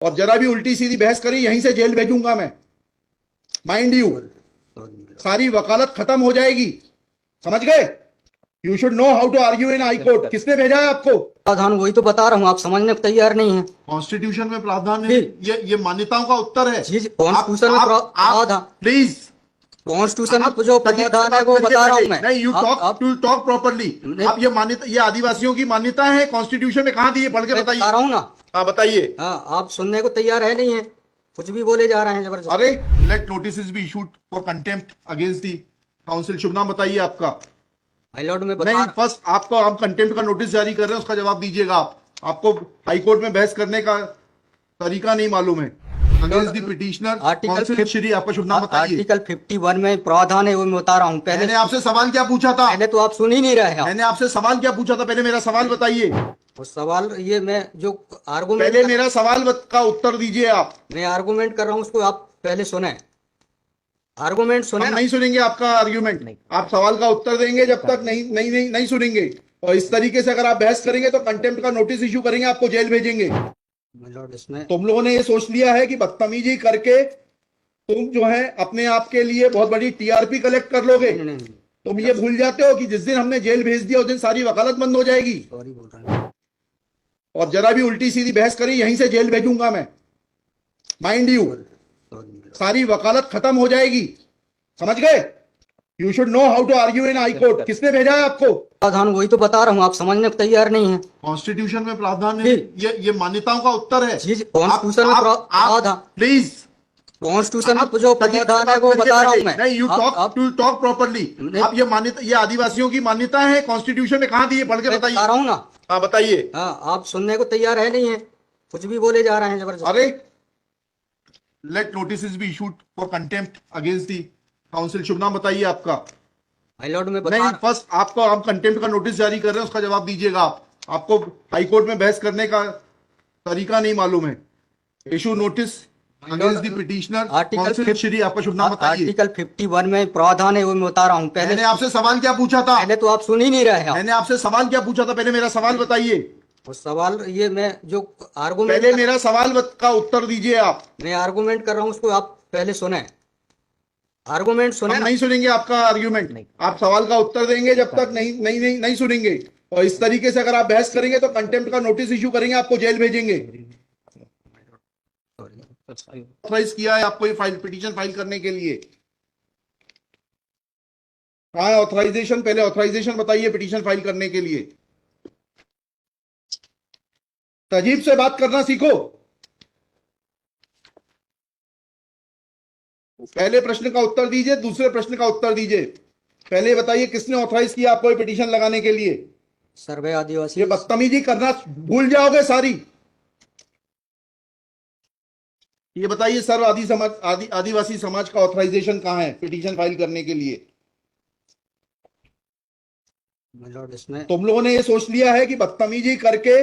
और जरा भी उल्टी सीधी बहस करी यहीं से जेल भेजूंगा मैं, माइंड यू। सारी वकालत खत्म हो जाएगी, समझ गए? You should know how to argue in high court. किसने भेजा है आपको? प्रावधान वही तो बता रहा हूँ, आप समझने को तैयार नहीं है। कॉन्स्टिट्यूशन में प्रावधान है, ये मान्यताओं का उत्तर है। जी कॉन्स्टिट्यूशन में प्रावधान, प्लीज कॉन्स्टिट्यूशन में जो प्रावधान है वो बता रहा हूँ मैं। नहीं, यू टॉक प्रॉपरली। आप ये मान्यता, ये आदिवासियों की मान्यता है, कॉन्स्टिट्यूशन में कहाँ दी है? पढ़ के बताइए। बता रहा हूँ ना। हाँ बताइए। हाँ, आप सुनने को तैयार है नहीं है, कुछ भी बोले जा रहे हैं जबरदस्त। अरे let notice be issued for contempt against the council. शुभ नाम बताइए आपका। हाई लॉर्ड में नहीं, फर्स्ट आपको, आप कंटेम्प्ट का नोटिस जारी कर रहे हैं, उसका जवाब दीजिएगा आप। आपको हाई कोर्ट में बहस करने का तरीका नहीं मालूम है। Against the petitioner council Shri, आपका शुभ नाम बताइए। आर्टिकल 51 में प्रावधान है वो मैं बता रहा हूँ। पहले मैंने आपसे सवाल क्या पूछा था? पहले तो आप सुन ही नहीं रहे हैं। मैंने आपसे सवाल क्या पूछा था? पहले मेरा सवाल बताइए। वो सवाल ये मैं जो आर्गूमेंट, पहले मेरा सवाल का उत्तर दीजिए आप। मैं आर्गूमेंट कर रहा हूँ उसको आप पहले सुने, आर्गूमेंट सुने। हम नहीं सुनेंगे आपका आर्ग्यूमेंट। आप सवाल का उत्तर देंगे जब तक नहीं सुनेंगे। और इस तरीके से अगर आप बहस करेंगे तो कंटेम्प्ट का नोटिस इशू करेंगे, आपको जेल भेजेंगे। इसमें तुम लोगों ने ये सोच लिया है कि बदतमीजी करके तुम जो है अपने आप के लिए बहुत बड़ी टीआरपी कलेक्ट कर लोगे। तुम ये भूल जाते हो कि जिस दिन हमने जेल भेज दिया उस दिन सारी वकालत बंद हो जाएगी। सॉरी बोल रहा हूँ। और जरा भी उल्टी सीधी बहस करी यहीं से जेल भेजूंगा मैं, माइंड यू। सारी वकालत खत्म हो जाएगी, समझ गए? You should know how to argue in high court. किसने भेजा है आपको? प्रावधान वही तो बता रहा हूँ, आप समझने को तैयार नहीं है। कॉन्स्टिट्यूशन में प्रावधान है, ये मान्यताओं का उत्तर है। जी कॉन्स्टिट्यूशन में प्रावधान, प्लीज कॉन्स्टिट्यूशन में जो प्रावधान है वो बता रहा हूँ मैं। नहीं, यू टॉक प्रॉपरली। आप ये मान्यता, ये आदिवासियों की मान्यता है, कॉन्स्टिट्यूशन में कहाँ दी है? पढ़ के बताइए। बता रहा हूँ ना। हाँ बताइए। हाँ, आप सुनने को तैयार है नहीं है, कुछ भी बोले जा रहे हैं जबरदस्त। अरे let notice be issued for contempt against the council. शुभ नाम बताइए आपका। हाई लॉर्ड में नहीं, फर्स्ट आपको, आप कंटेम्प्ट का नोटिस जारी कर रहे हैं, उसका जवाब दीजिएगा आप। आपको हाई कोर्ट में बहस करने का तरीका नहीं मालूम है। Issue notice against the petitioner council Shri, आपका शुभ नाम बताइए। आर्टिकल 51 में प्रावधान है वो मैं बता रहा हूँ। पहले मैंने आपसे सवाल क्या पूछा था? पहले तो आप सुन ही नहीं रहे हैं। मैंने आपसे सवाल क्या पूछा था? पहले मेरा सवाल बताइए। वो सवाल ये मैं जो आर्गूमेंट, पहले मेरा सवाल का उत्तर दीजिए आप। मैं आर्गूमेंट कर रहा हूँ उसको आप पहले सुने, आर्गूमेंट सुने। हम नहीं सुनेंगे आपका आर्ग्यूमेंट। आप सवाल का उत्तर देंगे जब तक नहीं सुनेंगे। और इस तरीके से अगर आप बहस करेंगे तो कंटेम्प्ट का नोटिस इशू करेंगे, आपको जेल भेजेंगे। ऑथराइज किया है आपको ये फाइल, पिटीशन फाइल करने के लिए? कहाँ है ऑथराइजेशन? पहले ऑथराइजेशन बताइए पिटीशन फाइल करने के लिए। तजीब से बात करना सीखो। पहले प्रश्न का उत्तर दीजिए, दूसरे प्रश्न का उत्तर दीजिए। पहले बताइए किसने ऑथराइज किया आपको ये पिटीशन लगाने के लिए? सर्वे आदिवासी। ये बदतमीजी करना भूल जाओगे सारी। ये बताइए सर्व आदिवासी समाज का ऑथराइजेशन कहाँ है पिटीशन फाइल करने के लिए? इसमें तुम लोगों ने ये सोच लिया है कि बदतमीजी करके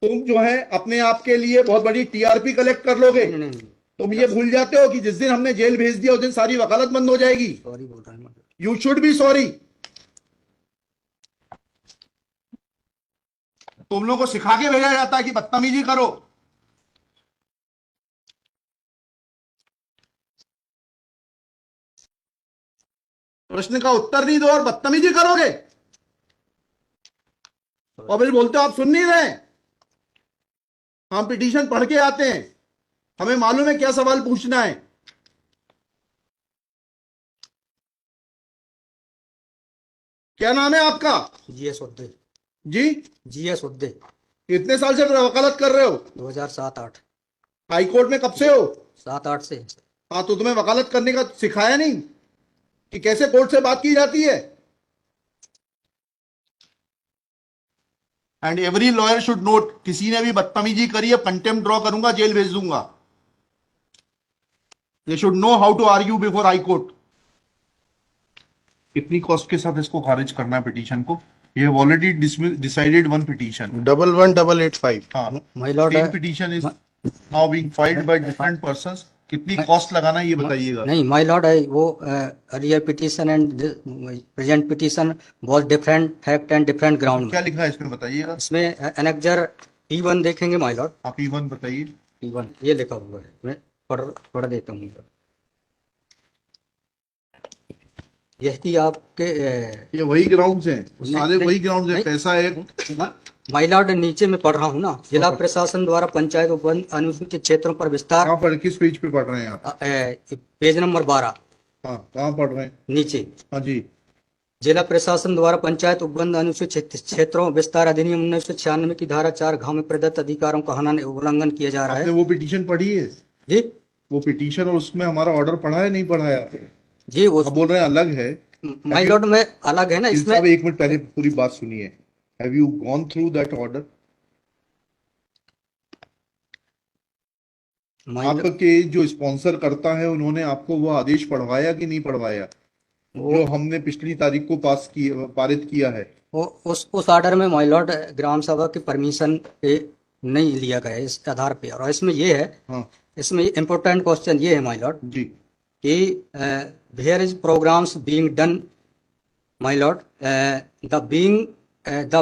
तुम जो है अपने आप के लिए बहुत बड़ी टीआरपी कलेक्ट कर लोगे। तुम ये भूल जाते हो कि जिस दिन हमने जेल भेज दिया उस दिन सारी वकालत बंद हो जाएगी। सॉरी बोल रहा हूँ। You should be sorry. तुम लोगों को सिखा के भेजा जाता है कि बदतमीजी करो। प्रश्न का उत्तर नहीं दो और बदतमीजी करोगे, और फिर बोलते हो आप सुन नहीं रहे। हम पिटीशन पढ़ के आते हैं, हमें मालूम है क्या सवाल पूछना है। क्या नाम है आपका? जीएस उद्दे। जी जीएस उद्दे। कितने साल से वकालत कर रहे हो? 2007-8। हाई कोर्ट में कब से हो? 7-8 से। हाँ, तो तुम्हें वकालत करने का सिखाया नहीं कि कैसे कोर्ट से बात की जाती है? And every lawyer should note, किसी ने भी बदतमीजी करी है कंटेम्प्ट ड्रॉ करूंगा, जेल भेज दूंगा। They should know how to argue before high court. कितनी कॉस्ट के साथ इसको खारिज करना है पिटीशन को? ये ऑलरेडी डिसाइडेड वन पिटीशन 11885। हाँ, my Lord petition is now being filed by different persons. कितनी कॉस्ट लगाना है ये बताइएगा। नहीं, माय लॉर्ड है वो earlier petition and present petition was different fact and different ground. क्या लिखा है इसमें बताइएगा। इसमें एनेक्जर P1 देखेंगे माय लॉर्ड। आप E1 बताइए। 51 ये लिखा हुआ है, मैं पढ़ देता हूँ। यही आपके ये वही ग्राउंड्स हैं, सारे नहीं, वही ग्राउंड्स हैं, नहीं, पैसा है। माय लॉर्ड नीचे में पढ़ रहा हूँ ना, जिला प्रशासन द्वारा पंचायत उपवन अनुसूचित क्षेत्रों पर विस्तार, कहाँ पर, किस पेज पे पढ़ रहे हैं आप? पेज नंबर 12 हाँ, कहाँ पढ़ रहे हैं? नीचे। हाँ जी। जिला प्रशासन द्वारा पंचायत उपबंध अनुसूचित क्षेत्रों विस्तार अधिनियम 1996 की धारा 4 घ में प्रदत्त अधिकारों का हनन उल्लंघन किया जा रहा आपने है। वो पिटीशन पढ़ी है? जी वो पिटीशन और उसमें हमारा ऑर्डर पढ़ा है, नहीं पढ़ा है आपने? जी, आप बोल रहे हैं अलग है। माय लॉर्ड में अलग है ना गिल इसमें। साहब, एक मिनट पहले पूरी बात सुनिए। Have you gone through that order? आपके जो स्पॉन्सर करता है, उन्होंने आपको वो आदेश पढ़वाया कि नहीं पढ़वाया, जो हमने पिछली तारीख को पारित किया है? उस ऑर्डर में माय लॉर्ड ग्राम सभा की परमिशन पे नहीं लिया गया है इस आधार पे। और इसमें ये है, हाँ इसमें इम्पोर्टेंट क्वेश्चन ये है माय लॉर्ड जी। कि where is programs being done my lord, the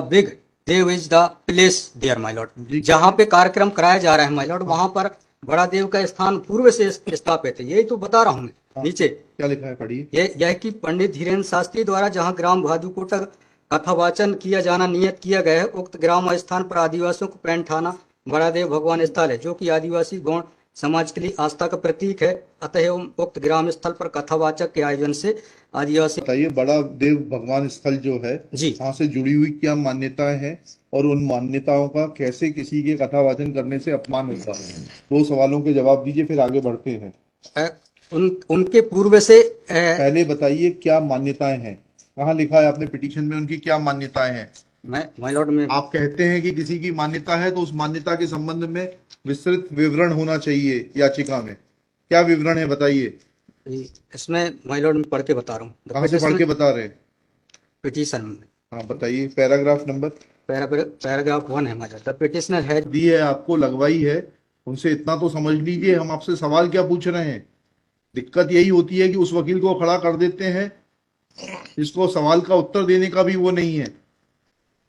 big dev is the place there my lord. जी। जहाँ पे कार्यक्रम कराया जा रहा है माय लॉर्ड, वहां पर बड़ा देव का स्थान पूर्व से स्थापित है। यही तो बता रहा हूँ मैं। नीचे क्या लिखा है, पढ़िए। यह कि पंडित धीरेन्द्र शास्त्री द्वारा जहां ग्राम भादुकोटा कथावाचन किया जाना नियत किया गया है, उक्त ग्राम स्थान पर आदिवासियों को पैंट थाना बड़ादेव भगवान स्थल है, जो कि आदिवासी गौण समाज के लिए आस्था का प्रतीक है। अतः उक्त ग्राम स्थल पर कथावाचक के आयोजन से आदिवासी। बताइए, बड़ा देव भगवान स्थल जो है जी, वहां से जुड़ी हुई क्या मान्यताएं हैं, और उन मान्यताओं का कैसे किसी के कथावाचन करने से अपमान होता है? दो सवालों के जवाब दीजिए, फिर आगे बढ़ते हैं। उनके पूर्व से पहले बताइए क्या मान्यताएं हैं, कहाँ लिखा है आपने पिटीशन में उनकी क्या मान्यताएं हैं? माय लॉर्ड में आप कहते हैं कि किसी की मान्यता है तो उस मान्यता के संबंध में विस्तृत विवरण होना चाहिए याचिका में। क्या विवरण है, बताइए। इसमें माय लॉर्ड में पढ़ के बता रहा हूँ। कहाँ से पढ़ के बता रहे हैं? पिटीशन में। हाँ बताइए, पैराग्राफ नंबर। पैराग्राफ 1 है my lord. The petitioner has the है आपको, लगवाई है, उनसे इतना तो समझ लीजिए हम आपसे सवाल क्या पूछ रहे हैं। दिक्कत यही होती है कि उस वकील को खड़ा कर देते हैं जिसको सवाल का उत्तर देने का भी वो नहीं है।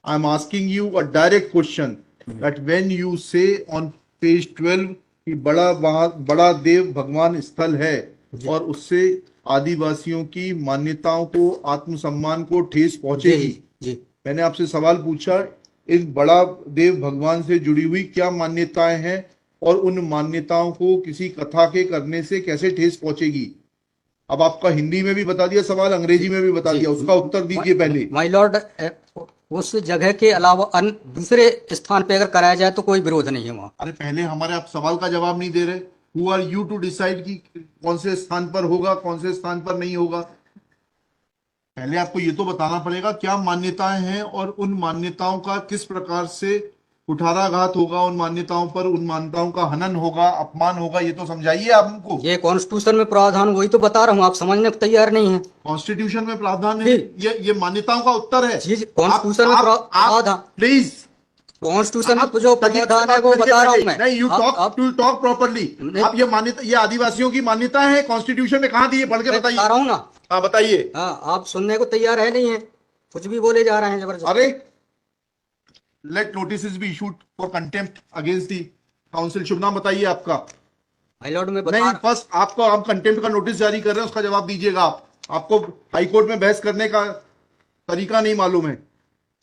I am asking you a direct question that when you से ऑन पेज 12 कि बड़ा देव भगवान स्थल है और उससे आदिवासियों की मान्यताओं को, आत्मसम्मान को ठेस पहुंचेगी। जी, मैंने आपसे सवाल पूछा, इस बड़ा देव भगवान से जुड़ी हुई क्या मान्यताएं हैं और उन मान्यताओं को किसी कथा के करने से कैसे ठेस पहुंचेगी? अब आपका हिंदी में भी बता दिया सवाल, अंग्रेजी में भी बता दिया, उसका उत्तर दीजिए पहले। माय लॉर्ड उस जगह के अलावा दूसरे स्थान पे अगर कराया जाए तो कोई विरोध नहीं है वहाँ। अरे पहले हमारे आप सवाल का जवाब नहीं दे रहे। Who are you to decide कि कौन से स्थान पर होगा, कौन से स्थान पर नहीं होगा? पहले आपको ये तो बताना पड़ेगा क्या मान्यताएं हैं और उन मान्यताओं का किस प्रकार से कुठाराघात होगा, उन मान्यताओं पर, उन मान्यताओं का हनन होगा, अपमान होगा, ये तो समझाइए आप हमको। ये कॉन्स्टिट्यूशन में प्रावधान, वही तो बता रहा हूँ, आप समझने को तैयार नहीं है। कॉन्स्टिट्यूशन में प्रावधान है, ये मान्यताओं का उत्तर है। कॉन्स्टिट्यूशन में प्रावधान, प्लीज, कॉन्स्टिट्यूशन में जो प्रावधान है वो बता रहा हूँ मैं। नहीं, यू टॉक प्रॉपर्ली। आप ये मान्यता, ये आदिवासियों की मान्यता है, कॉन्स्टिट्यूशन में कहाँ दी है, पढ़ के बताइए। बता रहा हूँ ना। हाँ बताइए। हाँ, आप सुनने को तैयार है नहीं है, कुछ भी बोले जा रहे हैं जबरदस्त। अरे let notice be issued for contempt against the council. शुभ नाम बताइए आपका। माय लॉर्ड में नहीं, फर्स्ट आपको, आप कंटेम्प्ट का नोटिस जारी कर रहे हैं, उसका जवाब दीजिएगा आप। आपको हाईकोर्ट में बहस करने का तरीका नहीं मालूम है।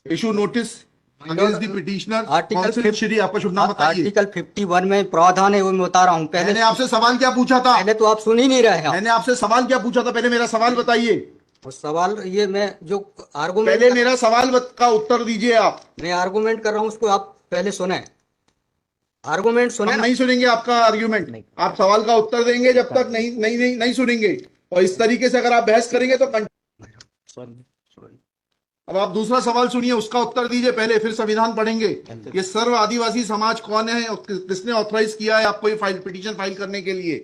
Issue notice against the petitioner council. Shri, आपका शुभ नाम बताइए। आर्टिकल 51 में प्रावधान है, वो मैं बता रहा हूँ। मैंने आपसे सवाल क्या पूछा था? पहले तो आप सुन ही नहीं रहे हैं। मैंने आपसे सवाल क्या पूछा था, पहले मेरा सवाल बताइए। सवाल ये मैं जो आर्गुमेंट, पहले मेरा सवाल का उत्तर दीजिए आप। मैं आर्गुमेंट कर रहा हूँ, उसको आप पहले सुने। आर्गुमेंट सुने। हम नहीं सुनेंगे आपका आर्ग्यूमेंट, आप सवाल का उत्तर देंगे जब तक नहीं सुनेंगे। और इस तरीके से अगर आप बहस करेंगे तो अब आप दूसरा सवाल सुनिए, उसका उत्तर दीजिए पहले, फिर संविधान पढ़ेंगे। ये सर्व आदिवासी समाज कौन है और किसने ऑथराइज किया है आपको ये पिटीशन फाइल करने के लिए?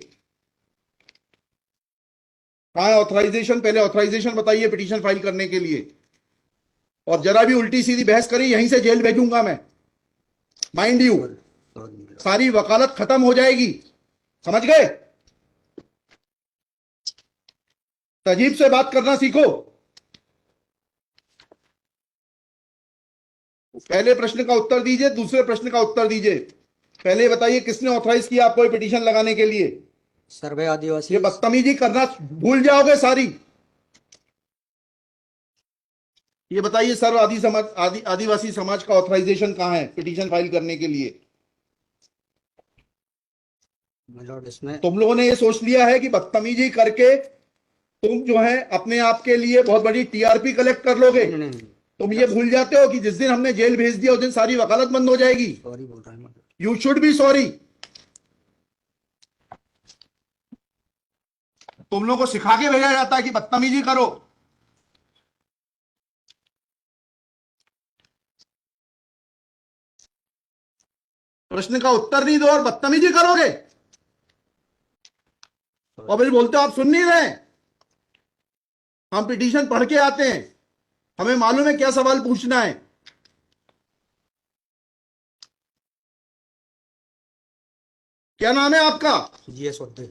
कहाँ है ऑथराइजेशन? पहले ऑथराइजेशन बताइए पिटीशन फाइल करने के लिए। और जरा भी उल्टी सीधी बहस करी, यहीं से जेल भेजूंगा मैं, माइंड यू। सारी वकालत खत्म हो जाएगी, समझ गए? तजीब से बात करना सीखो। पहले प्रश्न का उत्तर दीजिए, दूसरे प्रश्न का उत्तर दीजिए। पहले ये बताइए किसने ऑथराइज किया आपको ये पिटीशन लगाने के लिए? सर्वे आदिवासी ये बदतमीजी करना भूल जाओगे सारी। ये बताइए सर्व आदिवासी समाज का ऑथराइजेशन कहाँ है पिटीशन फाइल करने के लिए? मिलोड इसमें तुम लोगों ने ये सोच लिया है कि बदतमीजी करके तुम जो है अपने आप के लिए बहुत बड़ी टीआरपी कलेक्ट कर लोगे। नहीं, नहीं, नहीं, तुम ये भूल जाते हो कि जिस दिन हमने जेल भेज दिया उस दिन सारी वकालत बंद हो जाएगी। सॉरी बोल रहा हूँ। You should be sorry. तुम लोगों को सिखा के भेजा जाता है कि बदतमीजी करो। प्रश्न का उत्तर नहीं दो और बदतमीजी करोगे और फिर बोलते हो आप सुन नहीं रहे। हम पिटीशन पढ़ के आते हैं, हमें मालूम है क्या सवाल पूछना है। क्या नाम है आपका? जीएस उद्दे।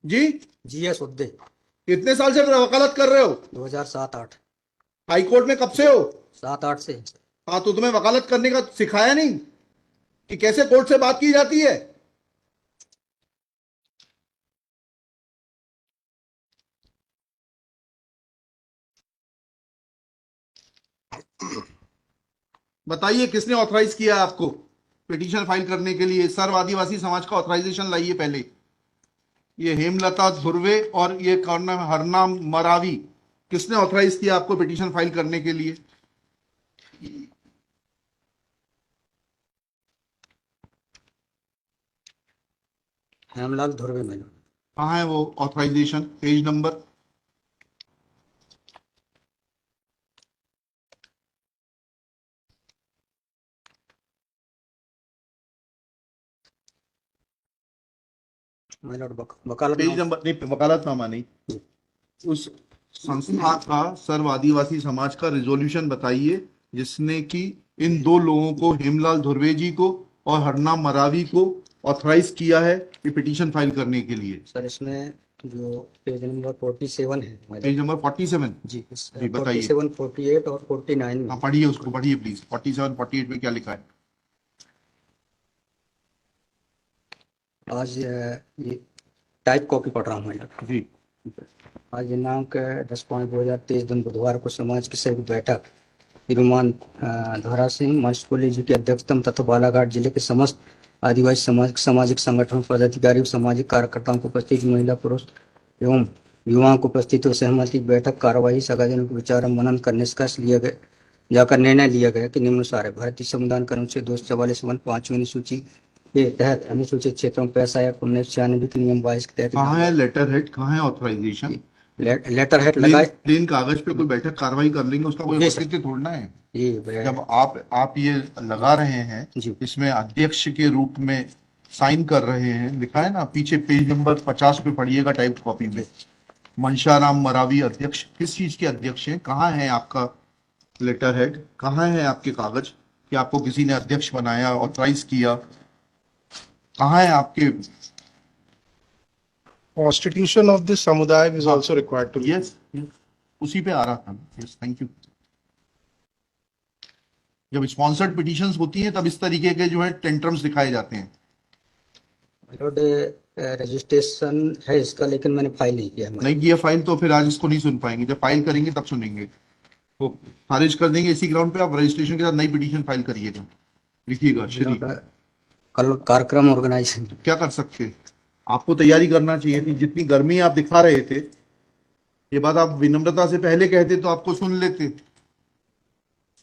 जी, जीएस उद्दे। कितने साल से वकालत कर रहे हो? 2007-8। हाई कोर्ट में कब से हो? 7-8 से। हाँ, तो तुम्हें वकालत करने का सिखाया नहीं कि कैसे कोर्ट से बात की जाती है? बताइए किसने ऑथराइज किया आपको पिटीशन फाइल करने के लिए? सर्व आदिवासी समाज का ऑथराइजेशन लाइए पहले। ये हेमलता धुर्वे और ये कौन है, हरनाम मरावी, किसने ऑथराइज किया आपको पिटीशन फाइल करने के लिए? हेमलाल धुर्वे मिलोड। कहाँ है वो ऑथराइजेशन? Page number? मिलोड वकालत पेज नंबर नहीं, वकालतनामा नहीं। उस संस्था का सर्व आदिवासी समाज का रिजोल्यूशन बताइए जिसने कि इन दो लोगों को, हेमलाल धुर्वे जी को और हरनाम मरावी को, ऑथराइज किया है ये पिटीशन फाइल करने के लिए। सर इसमें जो पेज नंबर 47 है पेज नंबर 47। जी, जी, बताइए। 47, 48 और 49 में। हाँ, पढ़िए उसको, पढ़िए प्लीज। 47, 48 में क्या लिखा है? आज ये टाइप कॉपी पढ़ रहा हूँ मैं। जी, आज दिनांक 10/5/2023 दिन बुधवार को समाज की संयुक्त बैठक श्रीमान धरा सिंह मशकोली जी की अध्यक्षता में तथा बालाघाट जिले के समस्त आदिवासी सामाजिक संगठन पदाधिकारी और सामाजिक कार्यकर्ताओं को उपस्थित महिला पुरुष एवं युवाओं को उपस्थित हो सहमति बैठक कार्यवाही सगाजनों को विचार और मनन कर निष्कर्ष लिया गया जाकर निर्णय लिया गया कि निम्नानुसार है। भारतीय संविधान के अनुच्छेद 244 5वीं अनुसूची के तहत अनुसूचित क्षेत्रों में पैसा या 1996 के नियम 22 के तहत कहाँ है लेटर हेड, कहाँ है ऑथराइजेशन? लेटर हेड लगाए। प्लेन कागज पे कोई बैठक कार्रवाई कर लेंगे, उसका कोई जी सर। औचित्य थोड़ना है। ये जब आप ये लगा रहे हैं, जी। इसमें अध्यक्ष के रूप में साइन कर रहे हैं, लिखा है ना पीछे, पेज नंबर 50 पे पढ़िएगा टाइप कॉपी में। मनशाराम मरावी अध्यक्ष, किस चीज के अध्यक्ष हैं? कहाँ है आपका लेटर हेड? कहाँ है आपके कागज कि आपको किसी ने अध्यक्ष बनाया, ऑथराइज किया? कहाँ है आपके? Constitution of this samudaya is also required to be. Yes, उसी पे आ रहा था। Yes, thank you. जब स्पॉन्सर्ड पिटीशंस होती हैं तब इस तरीके के जो है टेंट्रम्स दिखाए जाते हैं। रजिस्ट्रेशन है इसका, लेकिन मैंने फाइल नहीं किया। नहीं किया फाइल तो फिर आज इसको नहीं सुन पाएंगे। जब फाइल करेंगे तब सुनेंगे। तो खारिज कर देंगे इसी ग्राउंड पे। आप रजिस्ट्रेशन के साथ नई पिटीशन फाइल करिएगा। लिखिएगा श्री। कल कार्यक्रम ऑर्गेनाइज क्या कर सकते हैं? आपको तैयारी करना चाहिए थी। जितनी गर्मी आप दिखा रहे थे, ये बात आप विनम्रता से पहले कहते तो आपको सुन लेते।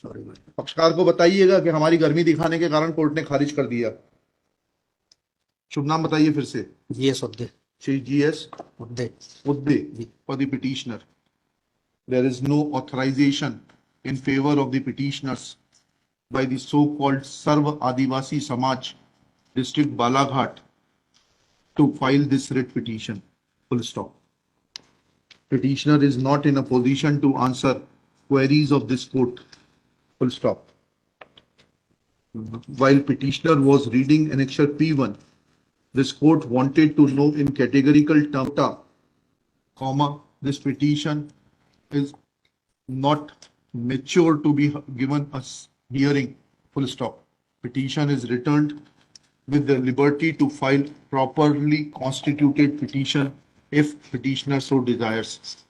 पक्षकार को बताइएगा कि हमारी गर्मी दिखाने के कारण कोर्ट ने खारिज कर दिया। शुभ नाम बताइए फिर से। G S Udde. Shri G S Udde. Udde for the petitioner. There is no authorization in favor of the petitioners by the so-called Sarva Adivasi Samaj, District Balaghat, to file this writ petition. Full stop. Petitioner is not in a position to answer queries of this court. Full stop. While petitioner was reading annexure P1, this court wanted to know in categorical terms, comma, this petition is not mature to be given a hearing. Full stop. Petition is returned with the liberty to file properly constituted petition if petitioner so desires.